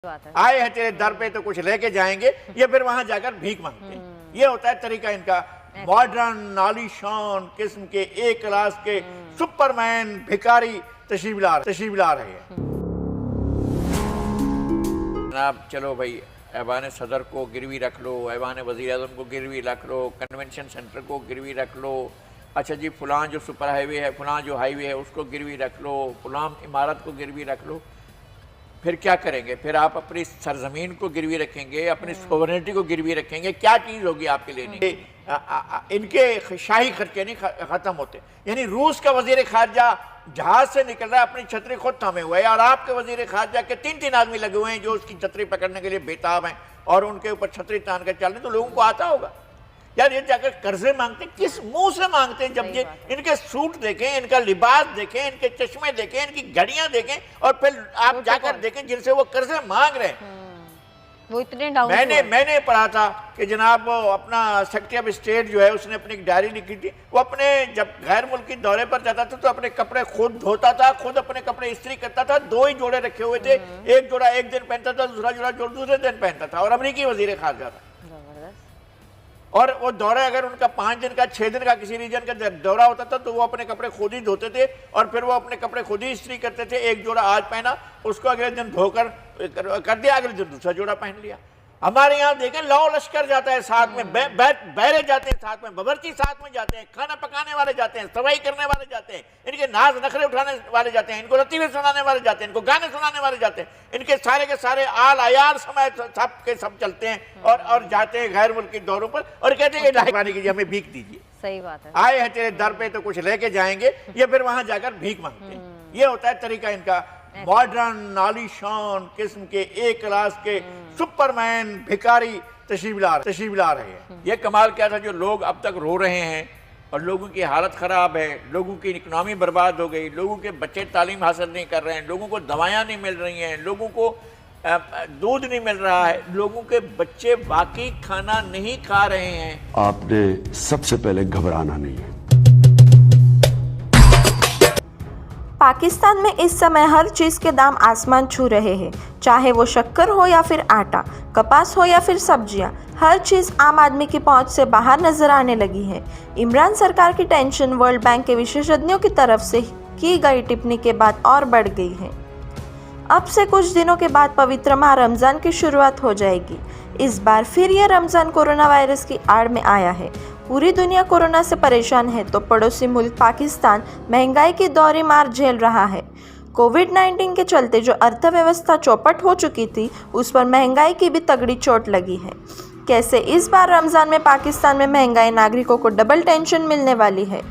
बात है। आए हैं तेरे दर पे तो कुछ लेके जाएंगे, ये फिर वहां जाकर भीख मांगते हैं। ये होता है तरीका इनका। मॉडर्न आलीशान किस्म के एक क्लास के सुपरमैन भिखारी तशरीफ ला रहे हैं। जनाब चलो भाई, ऐवान सदर को गिरवी रख लो, ऐवान वज़ीर आज़म को गिरवी रख लो, कन्वेंशन सेंटर को गिरवी रख लो, अच्छा जी फलां जो सुपर हाईवे है, फलां जो हाईवे है उसको गिरवी रख लो, फलां इमारत को गिरवी रख लो। फिर क्या करेंगे? फिर आप अपनी सरजमीन को गिरवी रखेंगे, अपनी सोवरेनिटी को गिरवी रखेंगे। क्या चीज़ होगी आपके लिए? इनके शाही खर्चे नहीं ख़त्म होते। यानी रूस का वज़ीर ख़ारजा जहाज से निकल रहा है, अपनी छतरी खुद थमे हुए है, और आपके वज़ीर ख़ारजा के तीन आदमी लगे हुए हैं जो उसकी छतरी पकड़ने के लिए बेताब हैं और उनके ऊपर छतरी तान कर चल रहे। तो लोगों को आता होगा यार, ये जाकर कर्जे मांगते हैं, किस मुंह से मांगते हैं? जब ये इनके सूट देखें, इनका लिबास देखें, इनके चश्मे देखें, इनकी घड़ियां देखें, और फिर आप जाकर देखें जिनसे वो कर्जे मांग रहे हैं, वो इतने डाउन। मैंने पढ़ा था कि जनाब अपना सेक्रेटरी ऑफ स्टेट जो है उसने अपनी एक डायरी लिखी थी। वो अपने जब गैर मुल्की दौरे पर जाता था तो अपने कपड़े खुद धोता था, खुद अपने कपड़े इस्त्री करता था। 2 ही जोड़े रखे हुए थे, एक जोड़ा एक दिन पहनता था, दूसरा जोड़ा दूसरे दिन पहनता था, और अमरीकी वजीर खारजा था। और वो दौरा अगर उनका 5 दिन का 6 दिन का किसी रीजन का दौरा होता था तो वो अपने कपड़े खुद ही धोते थे, और फिर वो अपने कपड़े खुद ही इस्त्री करते थे। एक जोड़ा आज पहना, उसको अगले दिन धोकर कर दिया, अगले दिन दूसरा जोड़ा पहन लिया। हमारे यहाँ देखें, लौ लश्कर जाता है साथ में, बहरे जाते हैं साथ में, बावर्ची साथ में जाते हैं, खाना पकाने वाले जाते हैं, सफाई करने वाले जाते हैं, इनके नाज नखरे उठाने वाले जाते हैं, इनको लतीफ़े सुनाने वाले जाते हैं, इनको गाने सुनाने वाले जाते हैं, इनके सारे के सारे आल अयार समय सब के सब चलते हैं और जाते हैं गैर मुल्की दौरों पर और कहते हैं लाइबानी कीजिए, हमें भीख दीजिए। सही बात है। आए हैं तेरे दर पे तो कुछ लेके जाएंगे, ये फिर वहां जाकर भीख मांगते हैं। ये होता है तरीका इनका। मॉडर्न आलीशान किस्म के एक क्लास के सुपरमैन भिखारी तशरीफ ला रहे हैं। ये कमाल क्या था, जो लोग अब तक रो रहे हैं और लोगों की हालत ख़राब है, लोगों की इकनॉमी बर्बाद हो गई, लोगों के बच्चे तालीम हासिल नहीं कर रहे हैं, लोगों को दवाइयाँ नहीं मिल रही हैं, लोगों को दूध नहीं मिल रहा है, लोगों के बच्चे वाकई खाना नहीं खा रहे हैं। आपने सबसे पहले घबराना नहीं है। पाकिस्तान में इस समय हर चीज़ के दाम आसमान छू रहे हैं, चाहे वो शक्कर हो या फिर आटा, कपास हो या फिर सब्जियां, हर चीज़ आम आदमी की पहुंच से बाहर नजर आने लगी है। इमरान सरकार की टेंशन वर्ल्ड बैंक के विशेषज्ञों की तरफ से की गई टिप्पणी के बाद और बढ़ गई है। अब से कुछ दिनों के बाद पवित्र माह रमज़ान की शुरुआत हो जाएगी। इस बार फिर यह रमज़ान कोरोना वायरस की आड़ में आया है। पूरी दुनिया कोरोना से परेशान है तो पड़ोसी मुल्क पाकिस्तान महंगाई की दौरी मार झेल रहा है। कोविड-19 के चलते जो अर्थव्यवस्था चौपट हो चुकी थी, उस पर महंगाई की भी तगड़ी चोट लगी है। कैसे इस बार रमज़ान में पाकिस्तान में महंगाई नागरिकों को डबल टेंशन मिलने वाली है।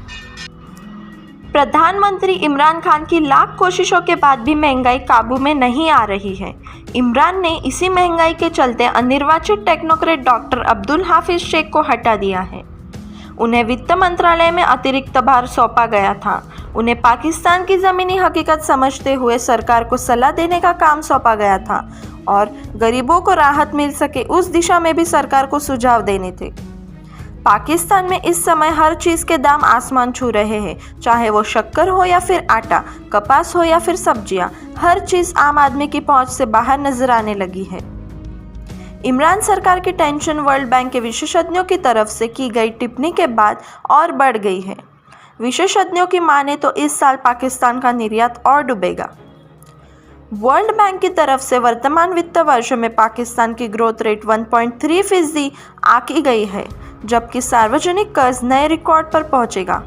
प्रधानमंत्री इमरान खान की लाख कोशिशों के बाद भी महंगाई काबू में नहीं आ रही है। इमरान ने इसी महंगाई के चलते अनिर्वाचित टेक्नोक्रेट डॉक्टर अब्दुल हाफिज शेख को हटा दिया है। उन्हें वित्त मंत्रालय में अतिरिक्त भार सौंपा गया था। उन्हें पाकिस्तान की ज़मीनी हकीकत समझते हुए सरकार को सलाह देने का काम सौंपा गया था और गरीबों को राहत मिल सके उस दिशा में भी सरकार को सुझाव देने थे। पाकिस्तान में इस समय हर चीज़ के दाम आसमान छू रहे हैं, चाहे वो शक्कर हो या फिर आटा, कपास हो या फिर सब्जियां, हर चीज़ आम आदमी की पहुंच से बाहर नजर आने लगी है। इमरान सरकार की टेंशन वर्ल्ड बैंक के विशेषज्ञों की तरफ से की गई टिप्पणी के बाद और बढ़ गई है। विशेषज्ञों की माने तो इस साल पाकिस्तान का निर्यात और डूबेगा। वर्ल्ड बैंक की तरफ से वर्तमान वित्त वर्ष में पाकिस्तान की ग्रोथ रेट 1.3% आंकी गई है, जबकि सार्वजनिक कर्ज नए रिकॉर्ड पर पहुंचेगा।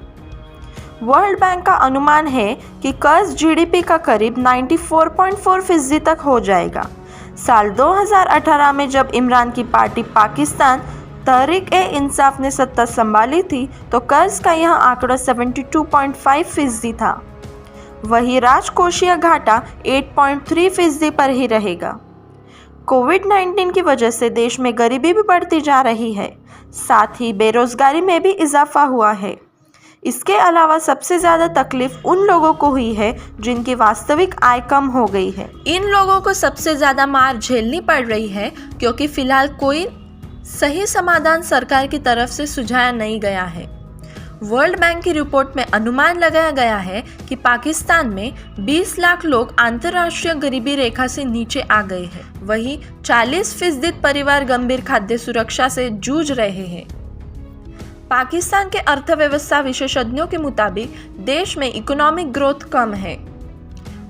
वर्ल्ड बैंक का अनुमान है कि कर्ज जीडीपी का करीब 94.4% तक हो जाएगा। साल 2018 में जब इमरान की पार्टी पाकिस्तान तहरीक-ए-इंसाफ ने सत्ता संभाली थी तो कर्ज का यह आंकड़ा 72.5% था। वही राजकोषीय घाटा 8.3% पर ही रहेगा। कोविड-19 की वजह से देश में गरीबी भी बढ़ती जा रही है, साथ ही बेरोजगारी में भी इजाफा हुआ है। इसके अलावा सबसे ज़्यादा तकलीफ उन लोगों को हुई है जिनकी वास्तविक आय कम हो गई है। इन लोगों को सबसे ज़्यादा मार झेलनी पड़ रही है क्योंकि फिलहाल कोई सही समाधान सरकार की तरफ से सुझाया नहीं गया है। वर्ल्ड बैंक की रिपोर्ट में अनुमान लगाया गया है कि पाकिस्तान में 20 लाख लोग अंतर्राष्ट्रीय गरीबी रेखा से नीचे आ गए हैं। वहीं 40% परिवार गंभीर खाद्य सुरक्षा से जूझ रहे हैं। पाकिस्तान के अर्थव्यवस्था विशेषज्ञों के मुताबिक देश में इकोनॉमिक ग्रोथ कम है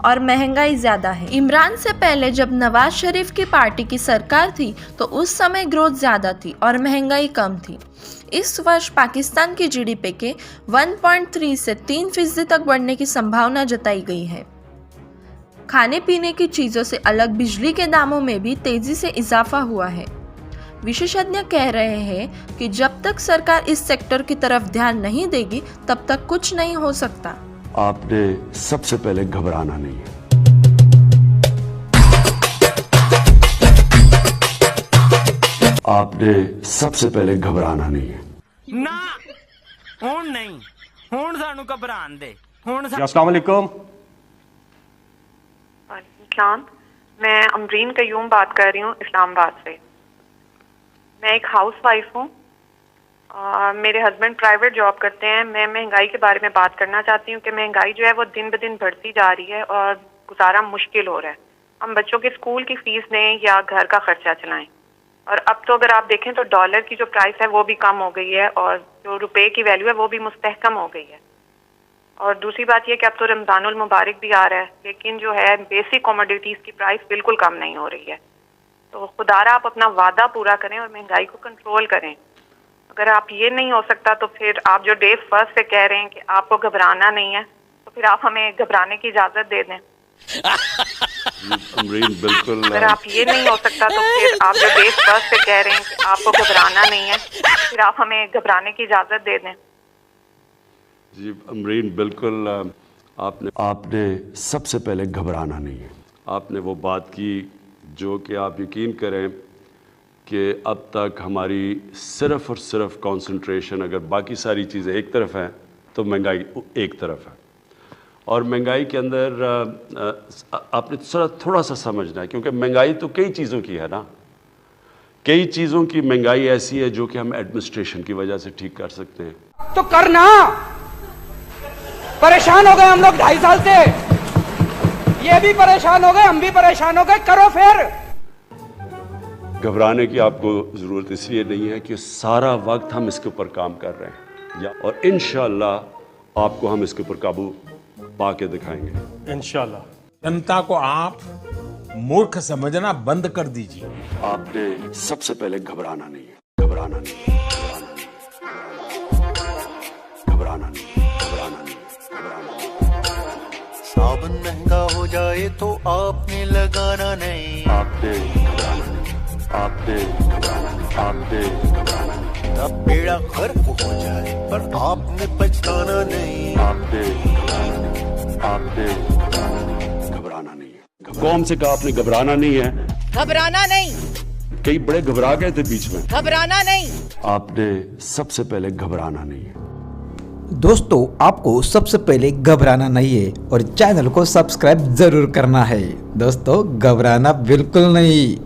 और महंगाई ज्यादा है। इमरान से पहले जब नवाज शरीफ की पार्टी की सरकार थी तो उस समय ग्रोथ ज्यादा थी और महंगाई कम थी। इस वर्ष पाकिस्तान की जीडीपी के 1.3 से 3% तक बढ़ने की संभावना जताई गई है। खाने पीने की चीजों से अलग बिजली के दामों में भी तेजी से इजाफा हुआ है। विशेषज्ञ कह रहे हैं कि जब तक सरकार इस सेक्टर की तरफ ध्यान नहीं देगी तब तक कुछ नहीं हो सकता। आपने सबसे पहले घबराना नहीं है। आपने सबसे पहले घबराना नहीं है। ना हुण नहीं, हुण सानू घबरान दे। हुण अस्सलाम वालेकुम। वालेकुम। मैं अमरीन कयूम बात कर रही हूँ इस्लामाबाद से। मैं एक हाउस वाइफ हूँ। मेरे हस्बैंड प्राइवेट जॉब करते हैं। मैं महंगाई के बारे में बात करना चाहती हूँ कि महंगाई जो है वो दिन ब दिन बढ़ती जा रही है और गुजारा मुश्किल हो रहा है। हम बच्चों के स्कूल की फीस दें या घर का खर्चा चलाएं। और अब तो अगर आप देखें तो डॉलर की जो प्राइस है वो भी कम हो गई है और जो रुपए की वैल्यू है वो भी मुस्तहकम हो गई है। और दूसरी बात यह कि अब तो रमजानुल मुबारक भी आ रहा है, लेकिन जो है बेसिक कमोडिटीज़ की प्राइस बिल्कुल कम नहीं हो रही है। तो खुदारा आप अपना वादा पूरा करें और महंगाई को कंट्रोल करें। अगर आप ये नहीं हो सकता तो फिर आप जो डे फर्स्ट से कह रहे हैं कि आपको घबराना नहीं है, तो फिर आप हमें घबराने की इजाज़त दे दें। बिल्कुल। अगर आप ये नहीं हो सकता तो फिर आप जो डे फर्स्ट से कह रहे हैं कि आपको घबराना नहीं है, फिर आप हमें घबराने की इजाज़त दे दें। जी अमरीन, बिल्कुल। आपने सबसे पहले घबराना नहीं है। आपने वो बात की जो कि आप यकीन करें कि अब तक हमारी सिर्फ़ और सिर्फ कंसंट्रेशन, अगर बाकी सारी चीज़ें एक तरफ हैं तो महंगाई एक तरफ है। और महंगाई के अंदर आपने थोड़ा सा समझना है, क्योंकि महंगाई तो कई चीज़ों की है ना। कई चीज़ों की महंगाई ऐसी है जो कि हम एडमिनिस्ट्रेशन की वजह से ठीक कर सकते हैं। तो करना, परेशान हो गए हम लोग 2.5 साल से। ये भी परेशान हो गए, हम भी परेशान हो गए। करो फिर। घबराने की आपको ज़रूरत इसलिए नहीं है कि सारा वक्त हम इसके ऊपर काम कर रहे हैं और इंशाअल्लाह आपको हम इसके ऊपर काबू पा के दिखाएंगे इंशाल्लाह। जनता को आप मूर्ख समझना बंद कर दीजिए। आपने सबसे पहले घबराना नहीं है। घबराना नहीं, घबराना नहीं, घबराना नहीं, घबराना नहीं। साबुन महंगा हो जाए तो आपने लगाना नहीं। आपने घबराना नहीं, आपने घबराना नहीं, आपने घबराना नहीं। तब बेड़ा गर्क हो जाए पर आपने पछताना नहीं। आपने घबराना नहीं, आपने घबराना नहीं, घबराना नहीं है। कौन से कहा आपने घबराना नहीं है? घबराना नहीं। कई बड़े घबरा गए थे बीच में। घबराना नहीं। आपने सबसे पहले घबराना नहीं है। दोस्तों, आपको सबसे पहले घबराना नहीं है और चैनल को सब्सक्राइब जरूर करना है। दोस्तों, घबराना बिल्कुल नहीं।